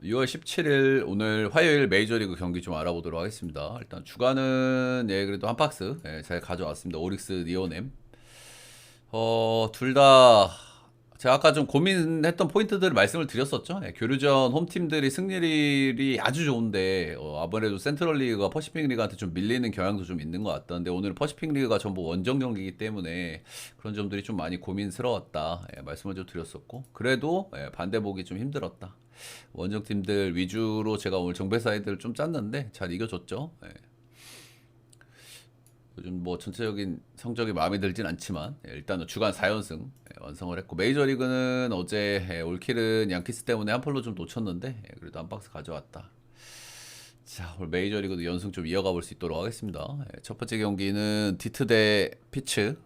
6월 17일 오늘 화요일 메이저리그 경기 좀 알아보도록 하겠습니다. 일단 주간은 그래도 한 박스 잘 가져왔습니다. 오릭스 리오넴. 둘 다 제가 아까 좀 고민했던 포인트들을 말씀을 드렸었죠. 교류전 홈팀들이 승률이 아주 좋은데 아무래도 센트럴 리그가 퍼시픽 리그한테 좀 밀리는 경향도 좀 있는 것 같던데 오늘 퍼시픽 리그가 전부 원정 경기이기 때문에 그런 점들이 좀 많이 고민스러웠다 말씀을 좀 드렸었고 그래도 반대 보기 좀 힘들었다. 원정팀들 위주로 제가 오늘 정배 사이드를 좀 짰는데 잘 이겨줬죠. 요즘 뭐 전체적인 성적이 마음에 들진 않지만 일단은 주간 4연승 완성을 했고 메이저리그는 어제 올킬은 양키스 때문에 한 폴로 좀 놓쳤는데 그래도 한 박스 가져왔다. 자, 오늘 메이저리그도 연승 좀 이어가 볼 수 있도록 하겠습니다. 첫 번째 경기는 디트 대 피츠.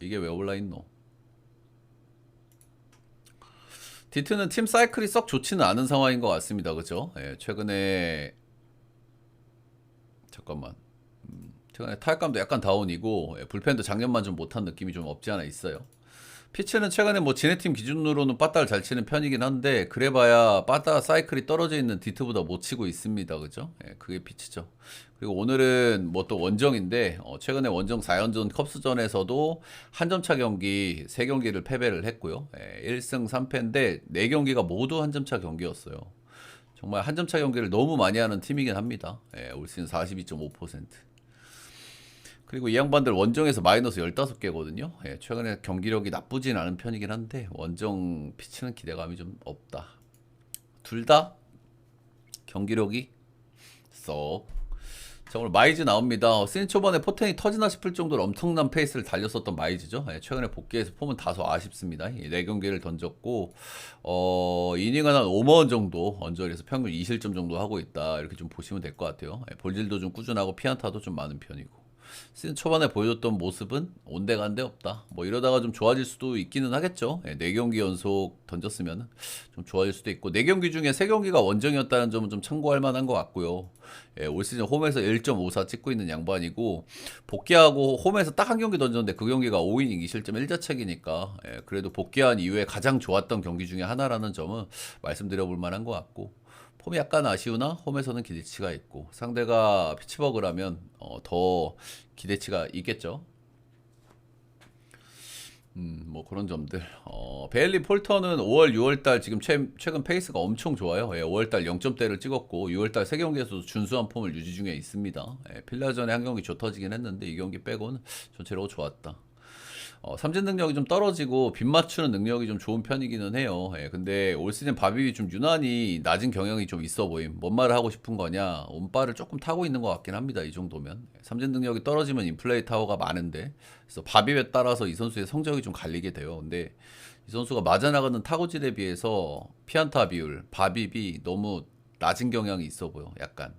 이게 왜 올라 있노? 디트는 팀 사이클이 썩 좋지는 않은 상황인 것 같습니다. 그죠? 최근에 잠깐만. 최근에 타격감도 약간 다운이고 불펜도 작년만 좀 못한 느낌이 좀 없지 않아 있어요. 피츠는 최근에 뭐 지네팀 기준으로는 빠따를 잘 치는 편이긴 한데 그래봐야 빠따 사이클이 떨어져 있는 디트보다 못 치고 있습니다. 그죠? 그게 피츠죠. 그리고 오늘은 뭐 또 원정인데 최근에 원정 4연전 컵스전에서도 한 점차 경기 3경기를 패배를 했고요. 1승 3패인데 4경기가 모두 한 점차 경기였어요. 정말 한 점차 경기를 너무 많이 하는 팀이긴 합니다. 올 시즌 42.5%. 그리고 이 양반들 원정에서 마이너스 15개거든요. 최근에 경기력이 나쁘진 않은 편이긴 한데 원정 피치는 기대감이 좀 없다. 둘 다 경기력이 썩. 자, 오늘 마이즈 나옵니다. 시즌 초반에 포텐이 터지나 싶을 정도로 엄청난 페이스를 달렸었던 마이즈죠. 최근에 복귀해서 폼은 다소 아쉽습니다. 4경기를 던졌고 이닝은 한 5원 정도 언저리에서 평균 2실점 정도 하고 있다. 이렇게 좀 보시면 될 것 같아요. 볼질도 좀 꾸준하고 피안타도 좀 많은 편이고. 시즌 초반에 보여줬던 모습은 온데간데 없다. 뭐 이러다가 좀 좋아질 수도 있기는 하겠죠. 4경기 연속 던졌으면 좀 좋아질 수도 있고 4경기 중에 3경기가 원정이었다는 점은 좀 참고할 만한 것 같고요. 올 시즌 홈에서 1.54 찍고 있는 양반이고 복귀하고 홈에서 딱 한 경기 던졌는데 그 경기가 5이닝 2실점 1자책이니까 그래도 복귀한 이후에 가장 좋았던 경기 중에 하나라는 점은 말씀드려볼 만한 것 같고 폼이 약간 아쉬우나 홈에서는 기대치가 있고 상대가 피츠버그라면 더 기대치가 있겠죠. 뭐 그런 점들. 베일리 폴터는 5월, 6월 달 지금 최근 페이스가 엄청 좋아요. 5월 달 0점대를 찍었고 6월 달 3경기에서도 준수한 폼을 유지 중에 있습니다. 필라전에 한 경기 조 터지긴 했는데 이 경기 빼고는 전체적으로 좋았다. 삼진 능력이 좀 떨어지고 빗 맞추는 능력이 좀 좋은 편이기는 해요. 근데 올 시즌 바비비 좀 유난히 낮은 경향이 좀 있어 보임. 뭔 말을 하고 싶은 거냐? 온발을 조금 타고 있는 것 같긴 합니다. 이 정도면. 삼진 능력이 떨어지면 인플레이 타워가 많은데 그래서 바비비에 따라서 이 선수의 성적이 좀 갈리게 돼요. 근데 이 선수가 맞아나가는 타구질에 비해서 피안타 비율, 바비비 너무 낮은 경향이 있어 보여. 약간.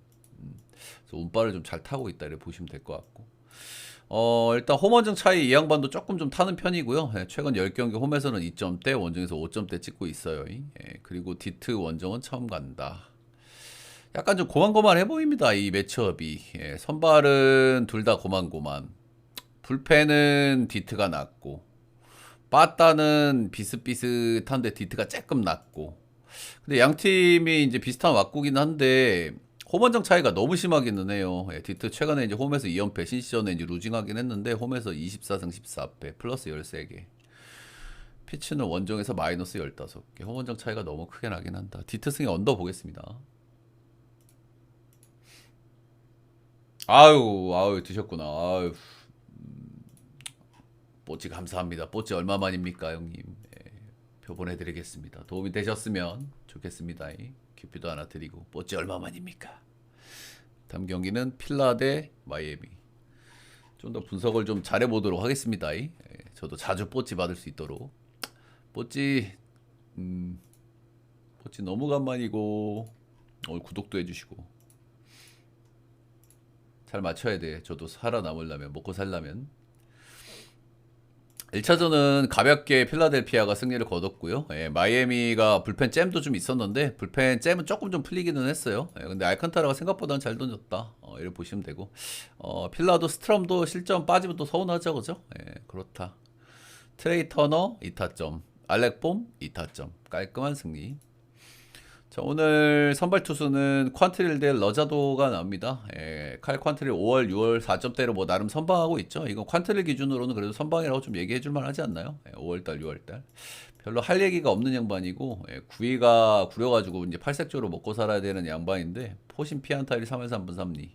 그래서 운발을 좀 잘 타고 있다 이렇게 보시면 될 것 같고. 일단 홈원정 차이 이 양반도 조금 좀 타는 편이고요. 최근 10경기 홈에서는 2점대, 원정에서 5점대 찍고 있어요. 그리고 디트 원정은 처음 간다. 약간 좀 고만고만해 보입니다. 이 매치업이. 선발은 둘 다 고만고만. 불펜은 디트가 낫고, 빠따는 비슷비슷한데 디트가 조금 낫고. 근데 양 팀이 이제 비슷한 왁구긴 한데 홈원정 차이가 너무 심하기는 해요. 디트 최근에 이제 홈에서 2연패, 신시전에 이제 루징하긴 했는데 홈에서 24승 14패 플러스 13개. 피치는 원정에서 마이너스 15개. 홈원정 차이가 너무 크게 나긴 한다. 디트 승에 언더 보겠습니다. 아유 드셨구나. 아유 뽀찌 감사합니다. 뽀찌 얼마만입니까 형님? 표 보내드리겠습니다. 도움이 되셨으면 좋겠습니다. 큐피도 하나 드리고 뽀찌 얼마만입니까? 다음 경기는 필라 대 마이애미. 좀 더 분석을 좀 잘해보도록 하겠습니다. 저도 자주 뽀찌 받을 수 있도록. 뽀찌, 뽀찌 너무 간만이고, 오늘 구독도 해주시고. 잘 맞춰야 돼. 저도 살아남으려면, 먹고 살려면. 1차전은 가볍게 필라델피아가 승리를 거뒀고요. 마이애미가 불펜 잼도 좀 있었는데 불펜 잼은 조금 좀 풀리기는 했어요. 근데 알칸타라가 생각보다는 잘 던졌다. 이렇게 보시면 되고 필라도 스트럼도 실점 빠지면 또 서운하죠, 그죠? 그렇다. 트레이 터너 2타점, 알렉 봄 2타점, 깔끔한 승리. 자, 오늘 선발 투수는 퀀트릴 대 러자도가 나옵니다. 칼 퀀트릴 5월, 6월 4점대로 뭐 나름 선방하고 있죠. 이건 퀀트릴 기준으로는 그래도 선방이라고 좀 얘기해 줄 만하지 않나요? 5월달, 6월달. 별로 할 얘기가 없는 양반이고, 구위가 구려가지고 이제 팔색조로 먹고 살아야 되는 양반인데, 포신 피안타율이 3할 3분 3리.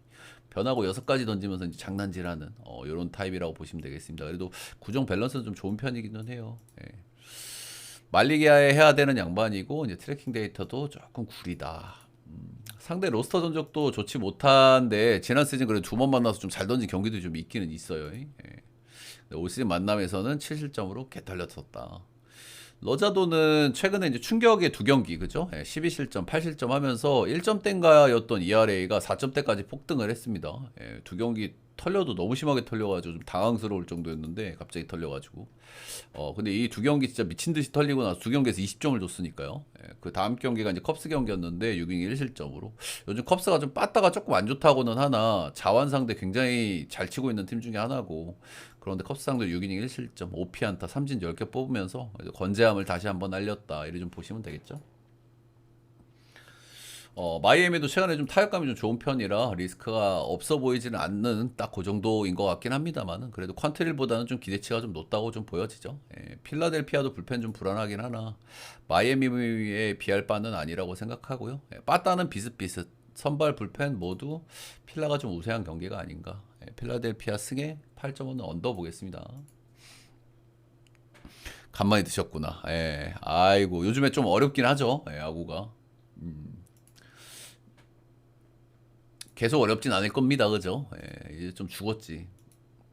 변하고 6가지 던지면서 이제 장난질하는, 요런 타입이라고 보시면 되겠습니다. 그래도 구종 밸런스는 좀 좋은 편이기는 해요. 말리기 해야 되는 양반이고 이제 트래킹 데이터도 조금 구리다. 상대 로스터 전적도 좋지 못한데 지난 시즌 그래도 2번 만나서 좀 잘 던진 경기도 좀 있기는 있어요. 올 시즌 만남에서는 7실점으로 개털렸었다. 러자도는 최근에 이제 충격의 2경기, 그죠? 12실점, 8실점 하면서 1점대인가였던 ERA가 4점대까지 폭등을 했습니다. 2경기 털려도 너무 심하게 털려가지고 좀 당황스러울 정도였는데 갑자기 털려가지고 근데 이 2경기 진짜 미친듯이 털리고 나서 2경기에서 20점을 줬으니까요. 그 다음 경기가 이제 컵스 경기였는데 6이닝 1실점으로 요즘 컵스가 좀 빠따가 조금 안 좋다고는 하나 자완 상대 굉장히 잘 치고 있는 팀 중에 하나고 그런데 컵스 상대 6이닝 1실점 5피안타 3진 10개 뽑으면서 건재함을 다시 한번 알렸다 이렇게 좀 보시면 되겠죠. 마이애미도 최근에 좀 타격감이 좀 좋은 편이라 리스크가 없어 보이지는 않는 딱 그 정도인 것 같긴 합니다만은 그래도 퀀트릴보다는 좀 기대치가 좀 높다고 좀 보여지죠. 필라델피아도 불펜 좀 불안하긴 하나 마이애미에 비할 바는 아니라고 생각하고요. 빠따는 비슷비슷 선발 불펜 모두 필라가 좀 우세한 경기가 아닌가. 필라델피아 승에 8.5는 언더 보겠습니다. 간만에 드셨구나. 아이고 요즘에 좀 어렵긴 하죠. 야구가. 계속 어렵진 않을 겁니다. 그죠? 이제 좀 죽었지.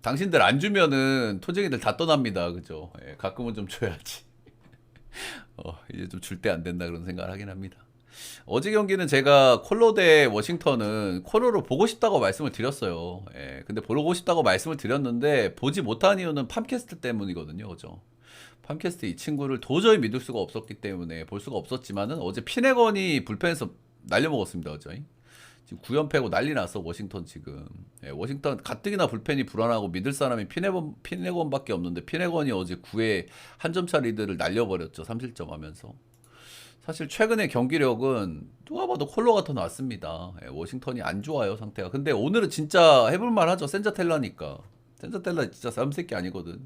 당신들 안 주면은 토쟁이들 다 떠납니다. 그죠? 가끔은 좀 줘야지. 이제 좀 줄 때 안 된다 그런 생각을 하긴 합니다. 어제 경기는 제가 콜로 대 워싱턴은 콜로를 보고 싶다고 말씀을 드렸어요. 근데 보고 싶다고 말씀을 드렸는데 보지 못한 이유는 팜캐스트 때문이거든요. 그죠? 팜캐스트 이 친구를 도저히 믿을 수가 없었기 때문에 볼 수가 없었지만은 어제 피네건이 불펜에서 날려먹었습니다. 그죠? 지금 9연패고 난리 났어 워싱턴 지금. 워싱턴 가뜩이나 불펜이 불안하고 믿을 사람이 피네건밖에 없는데 피네건이 어제 9회 한 점차 리드를 날려버렸죠. 3실점 하면서. 사실 최근의 경기력은 누가 봐도 콜로가 더 낫습니다. 워싱턴이 안 좋아요 상태가. 근데 오늘은 진짜 해볼만 하죠. 센자텔라니까. 센자텔라 진짜 쌈새끼 아니거든.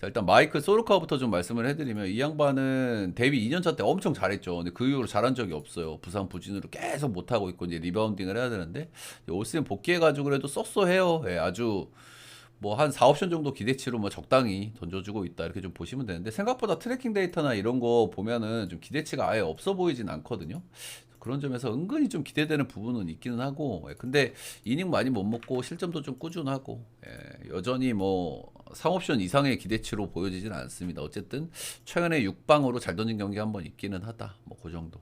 자, 일단 마이클 소르카부터 좀 말씀을 해드리면 이 양반은 데뷔 2년차 때 엄청 잘했죠. 근데 그 이후로 잘한 적이 없어요. 부상 부진으로 계속 못하고 있고 이제 리바운딩을 해야 되는데 올 시즌 복귀해가지고 그래도 쏘쏘해요. 아주 뭐 한 4옵션 정도 기대치로 뭐 적당히 던져주고 있다 이렇게 좀 보시면 되는데 생각보다 트래킹 데이터나 이런 거 보면은 좀 기대치가 아예 없어 보이진 않거든요. 그런 점에서 은근히 좀 기대되는 부분은 있기는 하고 근데 이닝 많이 못 먹고 실점도 좀 꾸준하고 여전히 뭐 3옵션 이상의 기대치로 보여지진 않습니다. 어쨌든 최근에 6방으로 잘 던진 경기 한번 있기는 하다. 뭐 그 정도.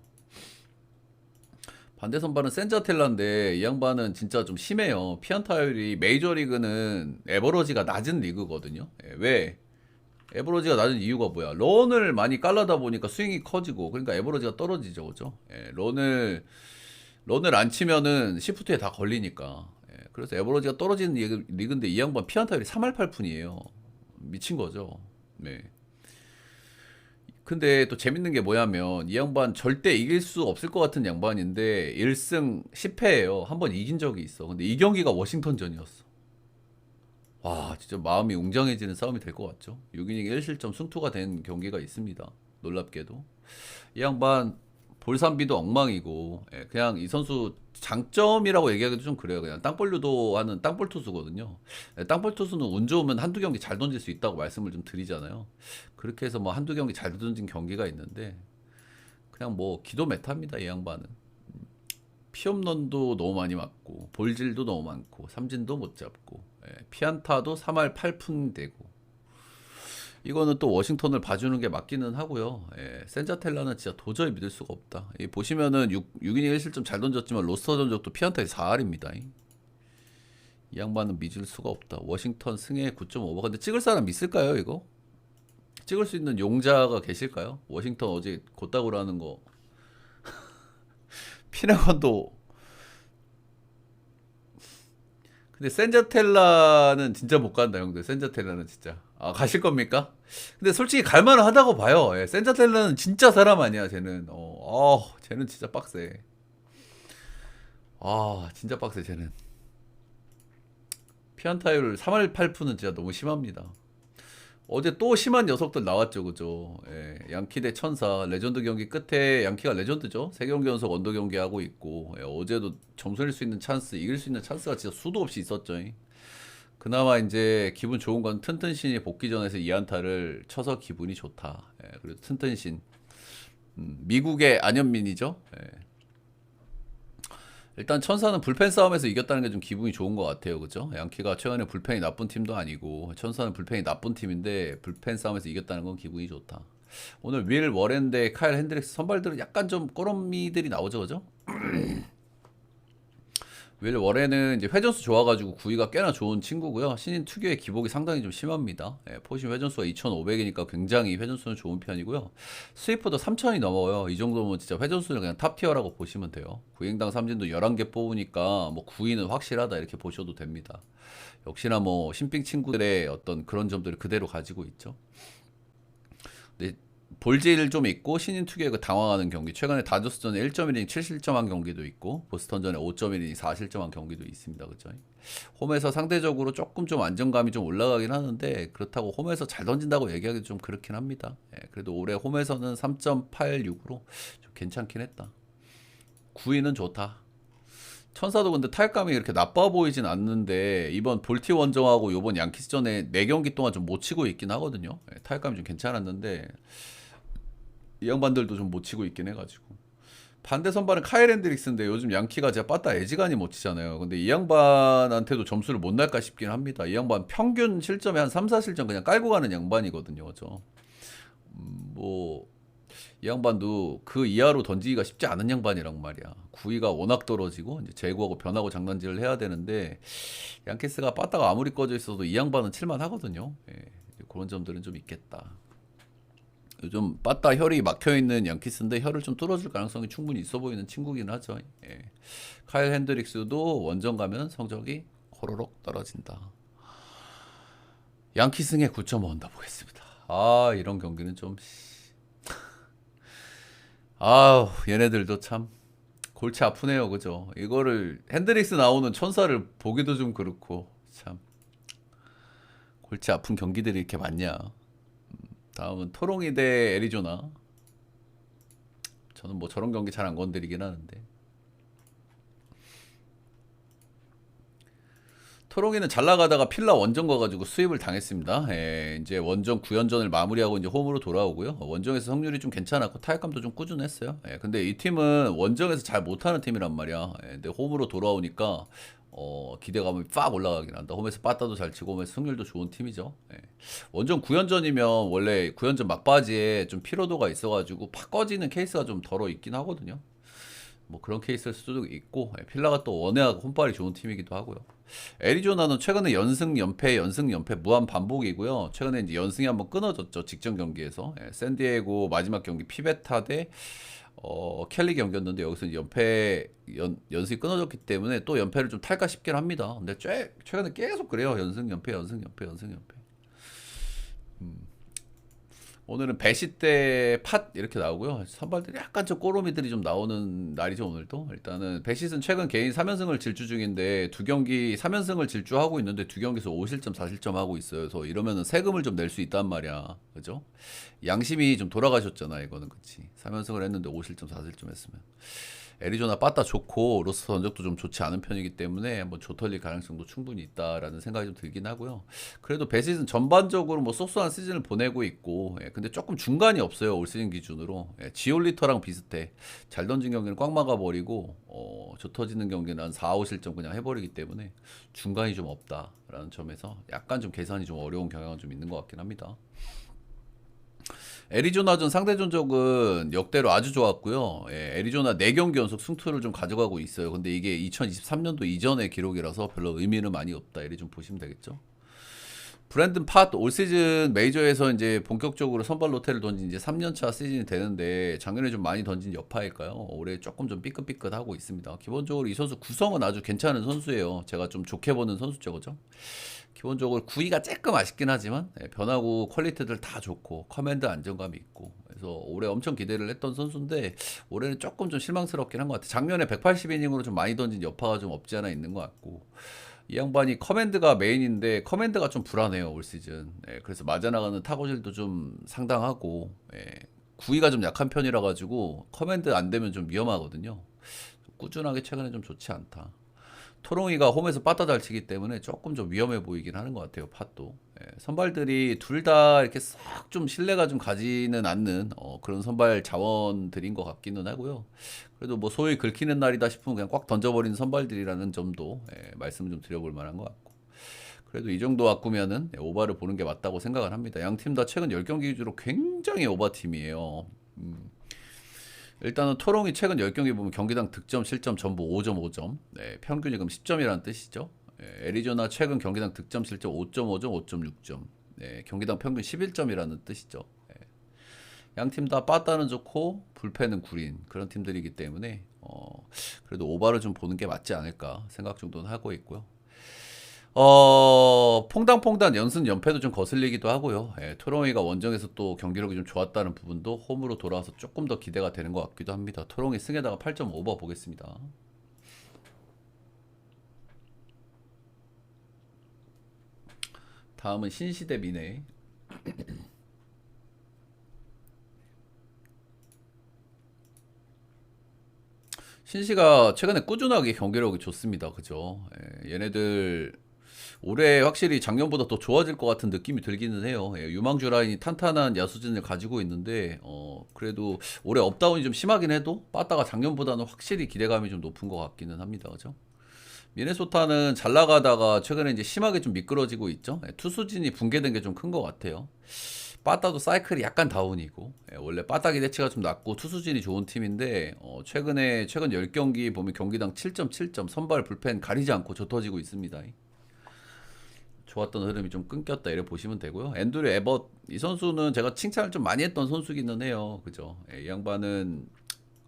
반대 선발은 센자텔라인데 이 양반은 진짜 좀 심해요. 피안타율이 메이저리그는 에버러지가 낮은 리그거든요. 왜? 에버러지가 낮은 이유가 뭐야? 런을 많이 깔라다 보니까 스윙이 커지고 그러니까 에버러지가 떨어지죠, 그죠? 런을 안 치면은 시프트에 다 걸리니까. 그래서 에버러지가 떨어지는 리그인데 이 양반 피안타율이 3할 8푼이에요. 미친 거죠. 네. 근데 또 재밌는 게 뭐냐면 이 양반 절대 이길 수 없을 것 같은 양반인데 1승 10패예요. 한 번 이긴 적이 있어. 근데 이 경기가 워싱턴전이었어. 와, 진짜 마음이 웅장해지는 싸움이 될 것 같죠. 6이닝 1실점 승투가 된 경기가 있습니다. 놀랍게도. 이 양반 볼삼비도 엉망이고 그냥 이 선수 장점이라고 얘기하기도 좀 그래요. 그냥 땅볼 유도하는 땅볼 투수거든요. 땅볼 투수는 운 좋으면 한두 경기 잘 던질 수 있다고 말씀을 좀 드리잖아요. 그렇게 해서 뭐 한두 경기 잘 던진 경기가 있는데 그냥 뭐 기도 메타입니다. 이 양반은. 피홈런도 너무 많이 맞고 볼질도 너무 많고 삼진도 못 잡고 피안타도 3할 8푼 되고 이거는 또 워싱턴을 봐주는 게 맞기는 하고요. 센자텔라는 진짜 도저히 믿을 수가 없다. 보시면은 6이닝 1실점 잘 던졌지만 로스터 전적도 피안타에 4할입니다. 이 양반은 믿을 수가 없다. 워싱턴 승에 9.5바. 근데 찍을 사람 있을까요, 이거? 찍을 수 있는 용자가 계실까요? 워싱턴 어제 곧다구로 하는 거. 피나건도. 근데 센자텔라는 진짜 못 간다, 형들. 센자텔라는 진짜. 아, 가실 겁니까? 근데 솔직히 갈만은 하다고 봐요. 예, 센자텔라는 진짜 사람 아니야, 쟤는. 쟤는 진짜 빡세. 아, 진짜 빡세, 쟤는. 피안타율 3할 8푼은 진짜 너무 심합니다. 어제 또 심한 녀석들 나왔죠, 그죠? 예, 양키 대 천사 레전드 경기 끝에 양키가 레전드죠. 3경기 연속 언더 경기 하고 있고 어제도 점수 낼 수 있는 찬스, 이길 수 있는 찬스가 진짜 수도 없이 있었죠. 그나마 이제 기분 좋은 건 튼튼신이 복귀전에서 2안타를 쳐서 기분이 좋다. 예, 그리고 튼튼신 미국의 안현민이죠. 예. 일단 천사는 불펜 싸움에서 이겼다는 게 좀 기분이 좋은 것 같아요. 그죠? 양키가 최근에 불펜이 나쁜 팀도 아니고 천사는 불펜이 나쁜 팀인데 불펜 싸움에서 이겼다는 건 기분이 좋다. 오늘 윌 워렌 대 카일 핸드릭스 선발들은 약간 좀 꼬롬미들이 나오죠. 그죠? 윌 워렌은 이제 회전수 좋아가지고 구위가 꽤나 좋은 친구고요. 신인 특유의 기복이 상당히 좀 심합니다. 포심 회전수가 2,500이니까 굉장히 회전수는 좋은 편이고요. 스위퍼도 3,000이 넘어요. 이 정도면 진짜 회전수는 그냥 탑티어라고 보시면 돼요. 구행당 삼진도 11개 뽑으니까 뭐 구위는 확실하다 이렇게 보셔도 됩니다. 역시나 뭐 신빙 친구들의 어떤 그런 점들을 그대로 가지고 있죠. 근데 볼질 좀 있고 신인 특유의 그 당황하는 경기. 최근에 다저스전에 1.1이닝 7실점한 경기도 있고 보스턴전에 5.1이닝 4실점한 경기도 있습니다. 그죠? 홈에서 상대적으로 조금 좀 안정감이 좀 올라가긴 하는데 그렇다고 홈에서 잘 던진다고 얘기하기 좀 그렇긴 합니다. 그래도 올해 홈에서는 3.86으로 좀 괜찮긴 했다. 9위는 좋다. 천사도 근데 타격감이 이렇게 나빠 보이진 않는데 이번 볼티 원정하고 이번 양키스전에 4경기 동안 좀 못 치고 있긴 하거든요. 타격감이 좀 괜찮았는데 이 양반들도 좀 못 치고 있긴 해가지고 반대 선발은 카일 핸드릭스인데 요즘 양키가 진짜 빠따 애지간히 못 치잖아요. 근데 이 양반한테도 점수를 못 날까 싶긴 합니다. 이 양반 평균 실점에 한 3, 4실점 그냥 깔고 가는 양반이거든요. 그죠? 뭐 이 양반도 그 이하로 던지기가 쉽지 않은 양반이란 말이야. 구위가 워낙 떨어지고 이제 제구하고 변하고 장난질을 해야 되는데 양키스가 빠따가 아무리 꺼져 있어도 이 양반은 칠만 하거든요. 그런 점들은 좀 있겠다. 요즘 빠따 혈이 막혀 있는 양키스인데 혈을 좀 뚫어줄 가능성이 충분히 있어 보이는 친구긴 하죠. 카일 핸드릭스도 원정 가면 성적이 호로록 떨어진다. 양키 승에 9.5 언더 보겠습니다. 아, 이런 경기는 좀 아우, 얘네들도 참 골치 아프네요. 그죠? 이거를 핸드릭스 나오는 천사를 보기도 좀 그렇고 참 골치 아픈 경기들이 이렇게 많냐. 다음은 토롱이 대 애리조나. 저는 뭐 저런 경기 잘 안 건드리긴 하는데 토롱이는 잘 나가다가 필라 원정 가가지고 수입을 당했습니다. 이제 원정 9연전을 마무리하고 이제 홈으로 돌아오고요. 원정에서 성률이 좀 괜찮았고 타격감도 좀 꾸준했어요. 근데 이 팀은 원정에서 잘 못하는 팀이란 말이야. 근데 홈으로 돌아오니까 기대감이 빡 올라가긴 한다. 홈에서 빠따도 잘 치고 홈에서 승률도 좋은 팀이죠. 원정 9연전이면 원래 9연전 막바지에 좀 피로도가 있어가지고 팍 꺼지는 케이스가 좀 덜어 있긴 하거든요. 뭐 그런 케이스일 수도 있고 필라가 또 원해하고 홈발이 좋은 팀이기도 하고요. 애리조나는 최근에 연승 연패 무한 반복이고요. 최근에 이제 연승이 한번 끊어졌죠. 직전 경기에서 샌디에고 마지막 경기 피베타 대 켈리 경기였는데 여기서 이제 연승이 끊어졌기 때문에 또 연패를 좀 탈까 싶긴 합니다. 근데 최근에 계속 그래요. 연승 연패. 오늘은 배시 때 팟 이렇게 나오고요. 선발들이 약간 좀 꼬로미들이 좀 나오는 날이죠. 오늘도 일단은 배시는 최근 개인 3연승을 질주 중인데 2경기 3연승을 질주하고 있는데 2경기에서 5실점 4실점 하고 있어요. 그래서 이러면은 세금을 좀 낼 수 있단 말이야. 그죠? 양심이 좀 돌아가셨잖아. 이거는 그치. 3연승을 했는데 5실점 4실점 했으면 애리조나 빠따 좋고 로스 전적도 좀 좋지 않은 편이기 때문에 한번 조털릴 가능성도 충분히 있다라는 생각이 좀 들긴 하고요. 그래도 배시즌 전반적으로 뭐 쏘쏘한 시즌을 보내고 있고 근데 조금 중간이 없어요. 올 시즌 기준으로 지올리터랑 비슷해. 잘 던진 경기는 꽉 막아버리고 좁혀지는 경기는 한 4, 5실점 그냥 해버리기 때문에 중간이 좀 없다라는 점에서 약간 좀 계산이 좀 어려운 경향은 좀 있는 것 같긴 합니다. 애리조나전 상대 전적은 역대로 아주 좋았고요. 애리조나 4경기 연속 승투를 좀 가져가고 있어요. 근데 이게 2023년도 이전의 기록이라서 별로 의미는 많이 없다. 이리 좀 보시면 되겠죠. 브랜든 팟 올 시즌 메이저에서 이제 본격적으로 선발 로테를 던진 이제 3년차 시즌이 되는데 작년에 좀 많이 던진 여파일까요? 올해 조금 좀 삐끗삐끗하고 있습니다. 기본적으로 이 선수 구성은 아주 괜찮은 선수예요. 제가 좀 좋게 보는 선수죠, 그죠? 기본적으로 구위가 조금 아쉽긴 하지만 변하고 퀄리티들 다 좋고 커맨드 안정감이 있고 그래서 올해 엄청 기대를 했던 선수인데 올해는 조금 좀 실망스럽긴 한 것 같아요. 작년에 180이닝으로 좀 많이 던진 여파가 좀 없지 않아 있는 것 같고 이 양반이 커맨드가 메인인데 커맨드가 좀 불안해요 올 시즌. 그래서 맞아나가는 타구질도 좀 상당하고 구위가 좀 약한 편이라 가지고 커맨드 안 되면 좀 위험하거든요. 꾸준하게 최근에 좀 좋지 않다. 토롱이가 홈에서 빠따 잘 치기 때문에 조금 좀 위험해 보이긴 하는 것 같아요, 팟도. 선발들이 둘 다 이렇게 싹 좀 신뢰가 좀 가지는 않는 그런 선발 자원들인 것 같기는 하고요. 그래도 뭐 소위 긁히는 날이다 싶으면 그냥 꽉 던져버리는 선발들이라는 점도 말씀 좀 드려볼 만한 것 같고. 그래도 이 정도 바꾸면은 오바를 보는 게 맞다고 생각을 합니다. 양 팀 다 최근 10경기 위주로 굉장히 오바 팀이에요. 일단은 토롱이 최근 10경기 보면 경기당 득점, 실점 전부 5.5점. 평균이 그럼 10점이라는 뜻이죠. 애리조나 최근 경기당 득점, 실점 5.5점, 5.6점. 경기당 평균 11점이라는 뜻이죠. 양 팀 다 빠따는 좋고 불펜은 구린 그런 팀들이기 때문에 그래도 오바를 좀 보는 게 맞지 않을까 생각 정도는 하고 있고요. 퐁당퐁당 연승 연패도 좀 거슬리기도 하고요. 토롱이가 원정에서 또 경기력이 좀 좋았다는 부분도 홈으로 돌아와서 조금 더 기대가 되는 것 같기도 합니다. 토롱이 승에다가 8.5버 보겠습니다. 다음은 신시대 미네. 신시가 최근에 꾸준하게 경기력이 좋습니다. 그죠? 얘네들 올해 확실히 작년보다 더 좋아질 것 같은 느낌이 들기는 해요. 유망주 라인이 탄탄한 야수진을 가지고 있는데 그래도 올해 업다운이 좀 심하긴 해도 빠따가 작년보다는 확실히 기대감이 좀 높은 것 같기는 합니다. 그죠? 미네소타는 잘 나가다가 최근에 이제 심하게 좀 미끄러지고 있죠. 투수진이 붕괴된 게 좀 큰 것 같아요. 빠따도 사이클이 약간 다운이고 원래 빠따 기대치가 좀 낮고 투수진이 좋은 팀인데 최근 10경기 보면 경기당 7.7점 선발 불펜 가리지 않고 젖어지고 있습니다. 좋았던 흐름이 좀 끊겼다 이래 보시면 되고요. 앤드류 에벗 이 선수는 제가 칭찬을 좀 많이 했던 선수기는 해요. 그죠? 이 양반은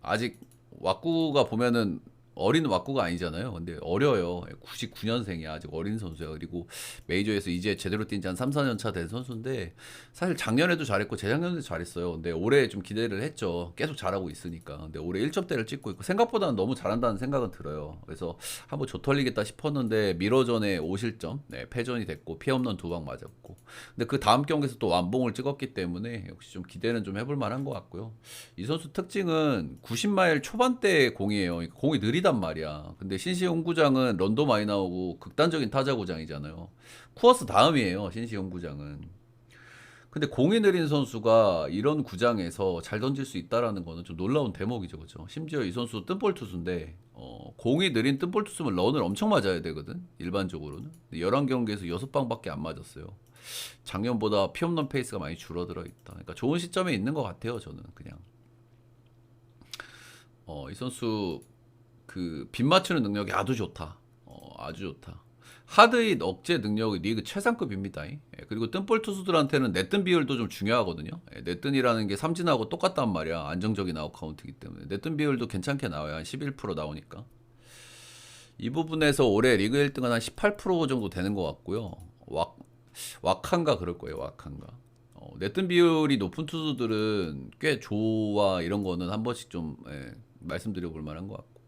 아직 왁구가 보면은 어린 왁구가 아니잖아요. 근데 어려요. 99년생이야. 아직 어린 선수야. 그리고 메이저에서 이제 제대로 뛴 지 한 3, 4년 차 된 선수인데 사실 작년에도 잘했고 재작년에도 잘했어요. 근데 올해 좀 기대를 했죠. 계속 잘하고 있으니까. 근데 올해 1점대를 찍고 있고 생각보다는 너무 잘한다는 생각은 들어요. 그래서 한번 조털리겠다 싶었는데 미러전에 5실점, 패전이 됐고 피홈런 2방 맞았고. 근데 그 다음 경기에서 또 완봉을 찍었기 때문에 역시 좀 기대는 좀 해볼 만한 것 같고요. 이 선수 특징은 90마일 초반대 공이에요. 공이 느리단 말이야. 근데 신시용구장은 런도 많이 나오고 극단적인 타자 구장이잖아요. 쿠어스 다음이에요. 신시용구장은. 근데 공이 느린 선수가 이런 구장에서 잘 던질 수 있다라는 거는 좀 놀라운 대목이죠. 그죠? 심지어 이 선수 뜬볼 투수인데 공이 느린 뜬볼 투수면 런을 엄청 맞아야 되거든. 일반적으로는. 11경기에서 6방밖에 안 맞았어요. 작년보다 피홈런 페이스가 많이 줄어들어 있다. 그러니까 좋은 시점에 있는 것 같아요. 저는 그냥 이 선수 그 빗 맞추는 능력이 아주 좋다. 아주 좋다. 하드잇 억제 능력이 리그 최상급입니다. 그리고 뜬볼 투수들한테는 내뜬 비율도 좀 중요하거든요. 내뜬이라는 게 삼진하고 똑같단 말이야. 안정적인 아웃카운트이기 때문에 내뜬 비율도 괜찮게 나와요. 한 11% 나오니까. 이 부분에서 올해 리그 1등은 한 18% 정도 되는 것 같고요. 왁한가 그럴 거예요. 왁한가. 내뜬 비율이 높은 투수들은 꽤 좋아 이런 거는 한 번씩 좀 말씀드려 볼 만한 것 같고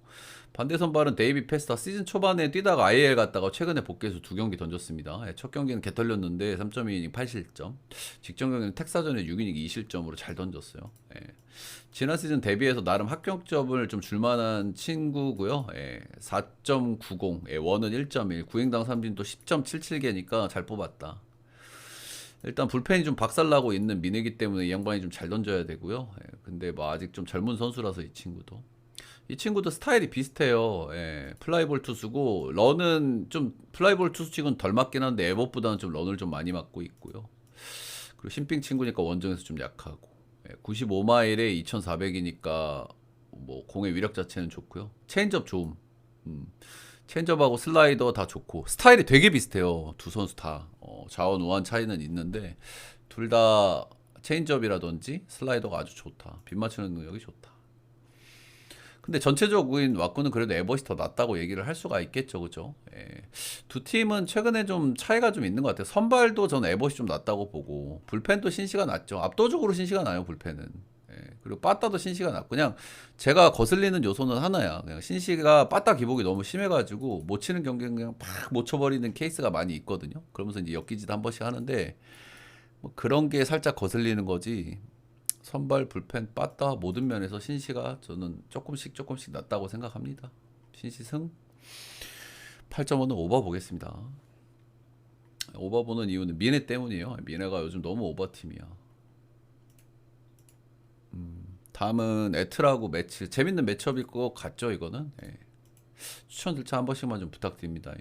반대 선발은 데이비 페스타 시즌 초반에 뛰다가 IL 갔다가 최근에 복귀해서 2경기 던졌습니다. 첫 경기는 개 털렸는데 3.2이닝 8실점 직전 경기는 텍사전에 6이닝 2실점으로 잘 던졌어요. 지난 시즌 데뷔해서 나름 합격점을 좀 줄만한 친구고요. 4.90 원은 1.1 구행당 삼진도 10.77개니까 잘 뽑았다. 일단 불펜이 좀 박살나고 있는 미네기 때문에 이 양반이 좀 잘 던져야 되고요. 근데 뭐 아직 좀 젊은 선수라서 이 친구도 스타일이 비슷해요. 플라이볼 투수고 런은 좀 플라이볼 투수 치고는 덜 맞긴 한데 에버보다는 좀 런을 좀 많이 맞고 있고요. 그리고 신빙 친구니까 원정에서 좀 약하고 95마일에 2400이니까 뭐 공의 위력 자체는 좋고요. 체인지업 좋음. 체인지업하고 슬라이더 다 좋고 스타일이 되게 비슷해요. 두 선수 다 자원 우한 차이는 있는데 둘 다 체인지업이라든지 슬라이더가 아주 좋다. 빗 맞추는 능력이 좋다. 근데 전체적인 왁구는 그래도 에버시 더 낫다고 얘기를 할 수가 있겠죠, 그죠? 예. 두 팀은 최근에 좀 차이가 좀 있는 것 같아요. 선발도 저는 에버시 좀 낫다고 보고, 불펜도 신시가 낫죠. 압도적으로 신시가 나요, 불펜은. 예. 그리고 빠따도 신시가 낫고, 그냥 제가 거슬리는 요소는 하나야. 그냥 신시가 빠따 기복이 너무 심해가지고 못 치는 경기는 그냥 팍 못 쳐버리는 케이스가 많이 있거든요. 그러면서 이제 엮기짓 한 번씩 하는데, 뭐 그런 게 살짝 거슬리는 거지. 선발, 불펜, 빠따 모든 면에서 신시가 저는 조금씩 조금씩 낫다고 생각합니다. 신시 승 8.5는 오버 보겠습니다. 오버 보는 이유는 미네 때문이에요. 미네가 요즘 너무 오버팀이야. 다음은 애틀하고 매치. 재밌는 매치업일 것 같죠, 이거는? 예. 추천 절차 한 번씩만 좀 부탁드립니다.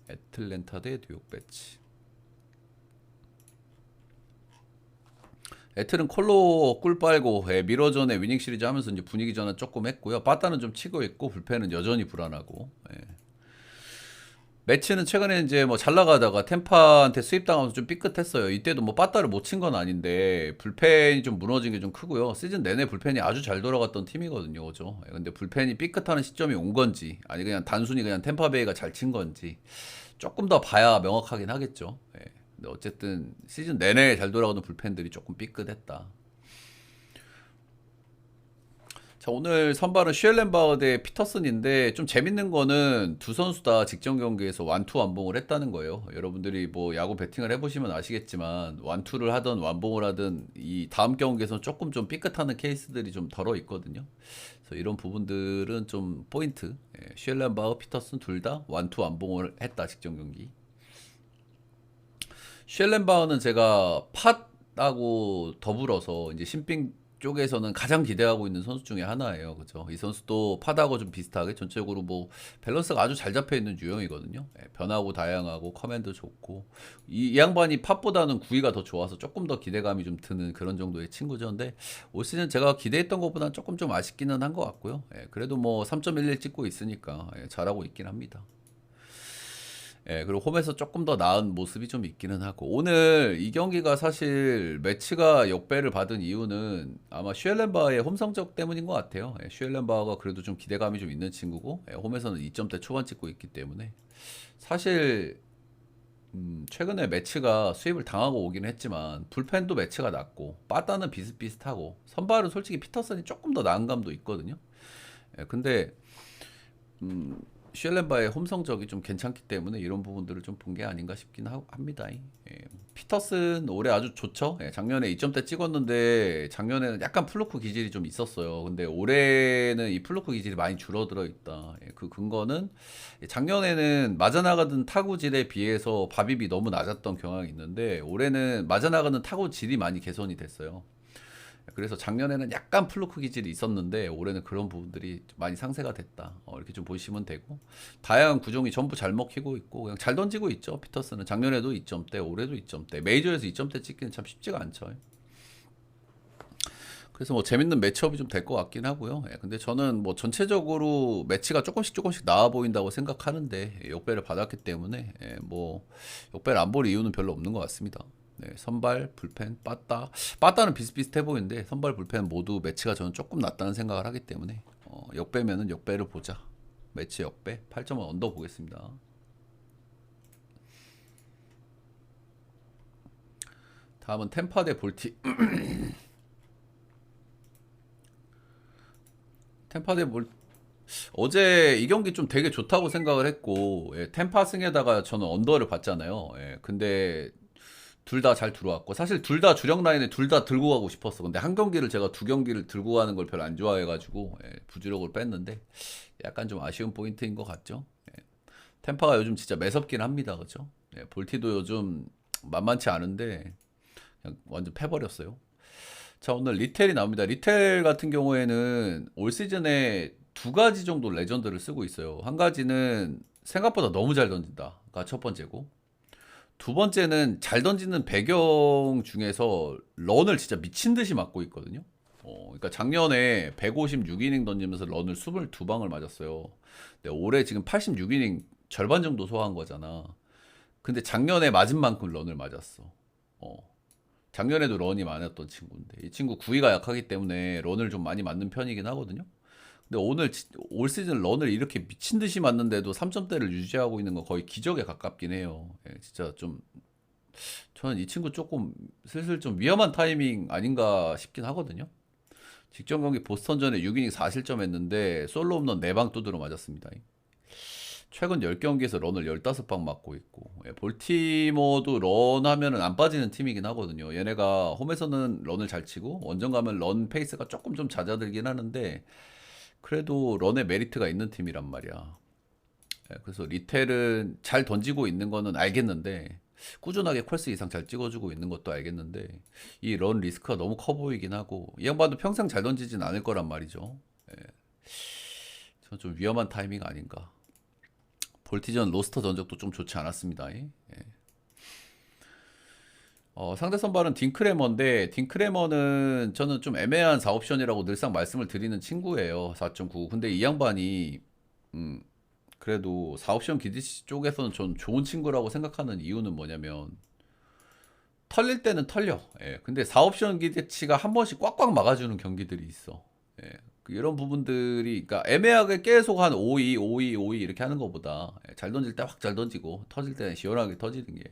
애틀랜타 대 뉴욕 매치. 애틀은 콜로 꿀 빨고 미러전에 위닝 시리즈 하면서 이제 분위기 전환 조금 했고요. 빠따는 좀 치고 있고 불펜은 여전히 불안하고. 매치는 최근에 이제 뭐 잘 나가다가 템파한테 수입당하면서 좀 삐끗했어요. 이때도 뭐 빠따를 못 친 건 아닌데 불펜이 좀 무너진 게 좀 크고요. 시즌 내내 불펜이 아주 잘 돌아갔던 팀이거든요, 그죠? 근데 불펜이 삐끗하는 시점이 온 건지 아니 그냥 단순히 그냥 템파베이가 잘 친 건지 조금 더 봐야 명확하긴 하겠죠. 근데 어쨌든 시즌 내내 잘 돌아가는 불펜들이 조금 삐끗했다. 자, 오늘 선발은 슈엘렌바흐 대 피터슨인데 좀 재밌는 거는 두 선수 다 직전 경기에서 완투 완봉을 했다는 거예요. 여러분들이 뭐 야구 배팅을 해보시면 아시겠지만 완투를 하든 완봉을 하든 이 다음 경기에서 조금 좀 삐끗하는 케이스들이 좀 덜어 있거든요. 그래서 이런 부분들은 좀 포인트. 슈엘렌바흐, 피터슨 둘 다 완투 완봉을 했다 직전 경기. 쉘렌바흐는 제가 팟하고 더불어서 이제 신빙 쪽에서는 가장 기대하고 있는 선수 중에 하나예요. 그죠? 이 선수도 팟하고 좀 비슷하게 전체적으로 뭐 밸런스가 아주 잘 잡혀 있는 유형이거든요. 변하고 다양하고 커맨드 좋고 이 양반이 팟보다는 구위가 더 좋아서 조금 더 기대감이 좀 드는 그런 정도의 친구죠. 근데 올 시즌 제가 기대했던 것보다는 조금 좀 아쉽기는 한 것 같고요. 그래도 뭐 3.11 찍고 있으니까 잘하고 있긴 합니다. 그리고 홈에서 조금 더 나은 모습이 좀 있기는 하고 오늘 이 경기가 사실 매치가 역배를 받은 이유는 아마 슈엘렌바의 홈 성적 때문인 것 같아요. 슈엘렌바가 그래도 좀 기대감이 좀 있는 친구고 홈에서는 2점대 초반 찍고 있기 때문에 사실 최근에 매치가 수입을 당하고 오긴 했지만 불펜도 매치가 낮고 빠따는 비슷비슷하고 선발은 솔직히 피터슨이 조금 더 나은 감도 있거든요. 근데 슈엘렌바의 홈 성적이 좀 괜찮기 때문에 이런 부분들을 좀 본 게 아닌가 싶긴 합니다. 피터슨 올해 아주 좋죠. 작년에 2점대 찍었는데 작년에는 약간 플루크 기질이 좀 있었어요. 근데 올해는 이 플루크 기질이 많이 줄어들어 있다. 그 근거는 작년에는 맞아나가던 타구질에 비해서 바빕이 너무 낮았던 경향이 있는데 올해는 맞아나가는 타구질이 많이 개선이 됐어요. 그래서 작년에는 약간 플루크 기질이 있었는데 올해는 그런 부분들이 많이 상쇄가 됐다. 이렇게 좀 보시면 되고 다양한 구종이 전부 잘 먹히고 있고 그냥 잘 던지고 있죠. 피터슨은 작년에도 2점대, 올해도 2점대. 메이저에서 2점대 찍기는 참 쉽지가 않죠. 그래서 뭐 재밌는 매치업이 좀 될 것 같긴 하고요. 근데 저는 뭐 전체적으로 매치가 조금씩 조금씩 나아 보인다고 생각하는데 역배를 받았기 때문에 뭐 역배를 안 볼 이유는 별로 없는 것 같습니다. 선발, 불펜, 빠따는 비슷비슷해 보이는데 선발, 불펜 모두 매치가 저는 조금 낫다는 생각을 하기 때문에 역배면은 역배를 보자. 매치 역배 8.5 언더 보겠습니다. 다음은 템파 대 볼티. 템파 대 볼. 어제 이 경기 좀 되게 좋다고 생각을 했고 템파 승에다가 저는 언더를 봤잖아요. 근데 둘 다 잘 들어왔고 사실 둘 다 주력 라인에 둘 다 들고 가고 싶었어. 근데 한 경기를 제가 두 경기를 들고 가는 걸 별로 안 좋아해가지고 부주력을 뺐는데 약간 좀 아쉬운 포인트인 것 같죠. 템파가 요즘 진짜 매섭긴 합니다, 그죠? 볼티도 요즘 만만치 않은데 그냥 완전 패버렸어요. 자, 오늘 리텔이 나옵니다. 리텔 같은 경우에는 올 시즌에 두 가지 정도 레전드를 쓰고 있어요. 한 가지는 생각보다 너무 잘 던진다가 첫 번째고 두 번째는 잘 던지는 배경 중에서 런을 진짜 미친 듯이 맞고 있거든요. 그러니까 작년에 156이닝 던지면서 런을 22방을 맞았어요. 근데 올해 지금 86이닝 절반 정도 소화한 거잖아. 근데 작년에 맞은 만큼 런을 맞았어. 작년에도 런이 많았던 친구인데 이 친구 구위가 약하기 때문에 런을 좀 많이 맞는 편이긴 하거든요. 근데 오늘 올 시즌 런을 이렇게 미친 듯이 맞는데도 3점대를 유지하고 있는 거 거의 기적에 가깝긴 해요. 예, 진짜 좀 저는 이 친구 조금 슬슬 좀 위험한 타이밍 아닌가 싶긴 하거든요. 직전 경기 보스턴전에 6이닝 4실점 했는데 솔로 홈런 4방 두드려 맞았습니다. 최근 10경기에서 런을 15방 맞고 있고, 예, 볼티모어도 런 하면은 안 빠지는 팀이긴 하거든요. 얘네가 홈에서는 런을 잘 치고 원정 가면 런 페이스가 조금 좀 잦아들긴 하는데 그래도 런에 메리트가 있는 팀이란 말이야. 예, 그래서 리텔은 잘 던지고 있는 거는 알겠는데 꾸준하게 퀄스 이상 잘 찍어주고 있는 것도 알겠는데 이 런 리스크가 너무 커 보이긴 하고 이 양반도 평생 잘 던지진 않을 거란 말이죠. 예, 저는 좀 위험한 타이밍 아닌가. 볼티전 로스터 전적도 좀 좋지 않았습니다. 예. 상대 선발은 딩크레머인데 딩크레머는 저는 좀 애매한 4옵션이라고 늘상 말씀을 드리는 친구예요. 4.9. 근데 이 양반이 음, 그래도 4옵션 기디시 쪽에서는 전 좋은 친구라고 생각하는 이유는 뭐냐면 털릴 때는 털려. 예. 근데 4옵션 기대치가 한 번씩 꽉꽉 막아주는 경기들이 있어. 예. 이런 부분들이, 그러니까 애매하게 계속 한 5-2, 5-2, 5-2 이렇게 하는 것보다 잘 던질 때 확 잘 던지고 터질 때는 시원하게 터지는 게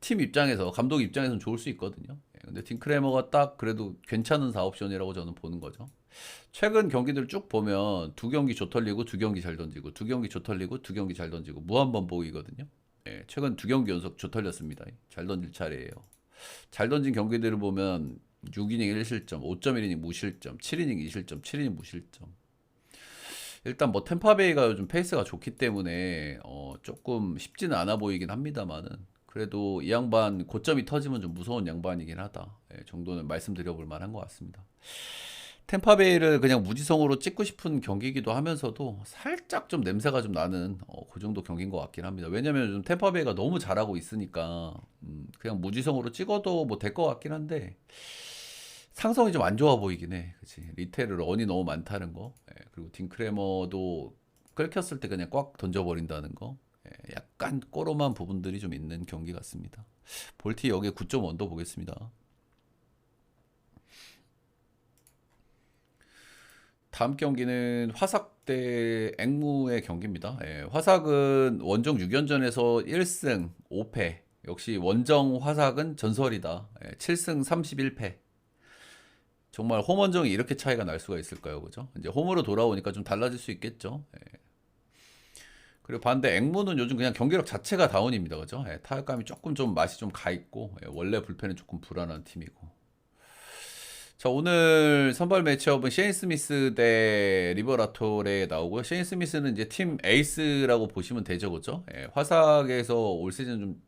팀 입장에서, 감독 입장에서는 좋을 수 있거든요. 예. 근데 딩크레머가 딱 그래도 괜찮은 4옵션이라고 저는 보는 거죠. 최근 경기들 쭉 보면 두 경기 조털리고 두 경기 잘 던지고 두 경기 조털리고 두 경기 잘 던지고 무한반복이거든요. 예, 최근 두 경기 연속 조털렸습니다. 잘 던질 차례예요. 잘 던진 경기들을 보면 6이닝 1실점, 5.1이닝 무실점, 7이닝 2실점, 7이닝 무실점. 일단 뭐 템파베이가 요즘 페이스가 좋기 때문에 조금 쉽지는 않아 보이긴 합니다만은 그래도 이 양반 고점이 터지면 좀 무서운 양반이긴 하다. 예, 정도는 말씀드려볼 만한 것 같습니다. 템파베이를 그냥 무지성으로 찍고 싶은 경기이기도 하면서도 살짝 좀 냄새가 좀 나는 그 정도 경기인 것 같긴 합니다. 왜냐면 요즘 템파베이가 너무 잘하고 있으니까 그냥 무지성으로 찍어도 뭐 될 것 같긴 한데 상성이 좀 안 좋아 보이긴 해. 그치? 리테일 런이 너무 많다는 거. 예, 그리고 딩크레머도 끌켰을 때 그냥 꽉 던져버린다는 거. 예, 약간 꼬롬한 부분들이 좀 있는 경기 같습니다. 볼티 여기에 9.1도 보겠습니다. 다음 경기는 화삭 대 앵무의 경기입니다. 예, 화삭은 원정 6연전에서 1승 5패. 역시 원정 화삭은 전설이다. 7승 31패. 정말 홈 원정이 이렇게 차이가 날 수가 있을까요? 그죠? 이제 홈으로 돌아오니까 좀 달라질 수 있겠죠. 예. 그리고 반대 앵무는 요즘 그냥 경기력 자체가 다운입니다. 그죠? 예, 타격감이 조금 좀 맛이 좀 가 있고 원래 불펜은 조금 불안한 팀이고. 자, 오늘 선발 매치업은 셰인 스미스 대 리버라토레 나오고요. 셰인 스미스는 이제 팀 에이스라고 보시면 되죠, 그죠? 예, 화삭에서 올 시즌 좀